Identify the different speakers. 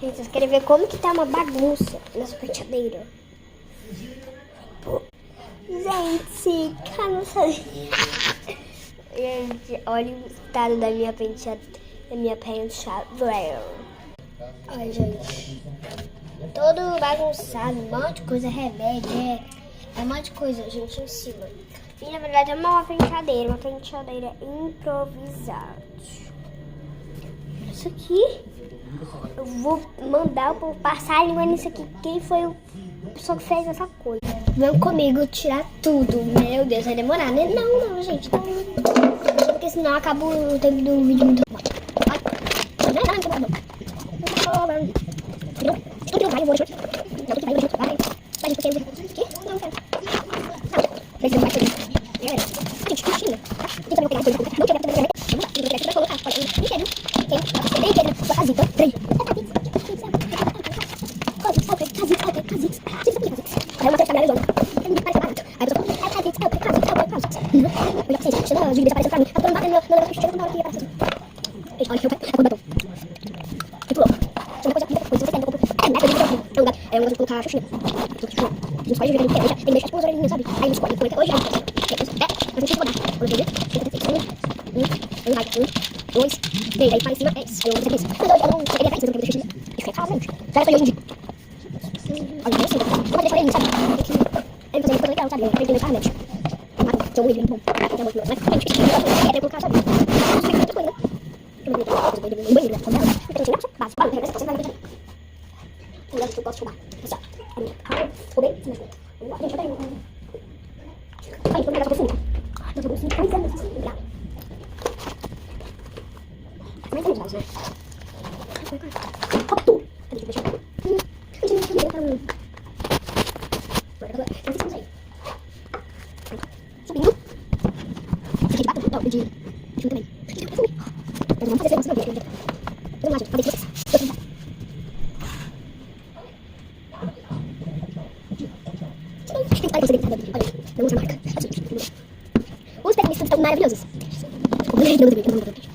Speaker 1: Gente, vocês querem ver como que tá uma bagunça nessa penteadeira? Gente, cansa. Gente, olha o estado da minha penteadeira. Ai, gente. Todo bagunçado, um monte de coisa, remédio, é um monte de coisa, gente, em cima. E na verdade é uma penteadeira improvisada. Isso aqui, eu vou mandar o povo passar a língua nisso aqui. Quem foi o pessoa que fez essa coisa? Vem comigo tirar tudo. Meu Deus, vai demorar, né? Não, gente. Não. Porque senão acaba o tempo do vídeo muito. É um negócio de colocar a xuxinha. A gente faz de jeito que tem que deixar tipo umas orelhinhas, sabe? Aí a gente escolhe como é que hoje a gente faz. Mas a gente tem que rodar. Quando eu ver, vai. 1, 2, 3, aí faz em cima, é isso. Aí eu vou fazer isso. Mas hoje eu não queria fazer isso, eu vou deixar isso. Isso é fácil, gente. Já foi hoje em dia. Olha, eu sei. Eu vou deixar ele, sabe? Ele fazer uma coisa legal, sabe? Ele tem meus ferramentas. São muito bom. Tem muito bom. Mas tem que colocar, sabe? Isso é muita coisa, né? Eu vou botar um banheiro, né? Então, base, base, você vai ver. Eu gosto de estudar. Pessoal, ficou bem? Gente, eu tenho. Aí, vamos pegar essa profunda. Eu vou conseguir 3 anos assim, legal. Mais anos, né? Foto! Deixa eu ver. Subindo. Esse aqui de bato, não, de junto também. Mas vamos fazer esse negócio, não. Vamos lá, gente, fazer isso. Olha, não usa marca. Os peguistas estão maravilhosos. Ficou bem, não